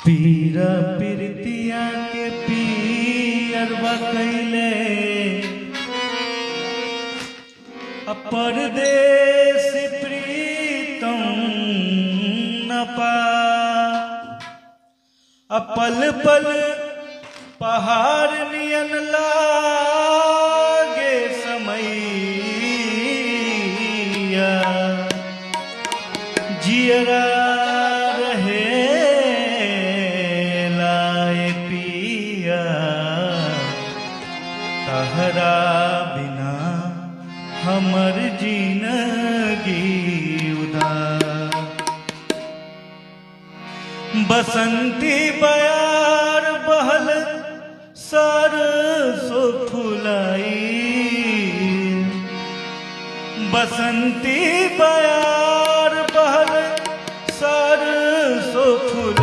पीरा पीरतिया के पीर बकैले परदेश प्रीतम न पा पल पल पहाड़ नियन लागे समैया जियरा रहे लाए पिया तहरा बिना हमर जिंदगी उदास। बसंती बयार बहल सरसों फुलाई बसंती बयार बहल सरसों फुलाई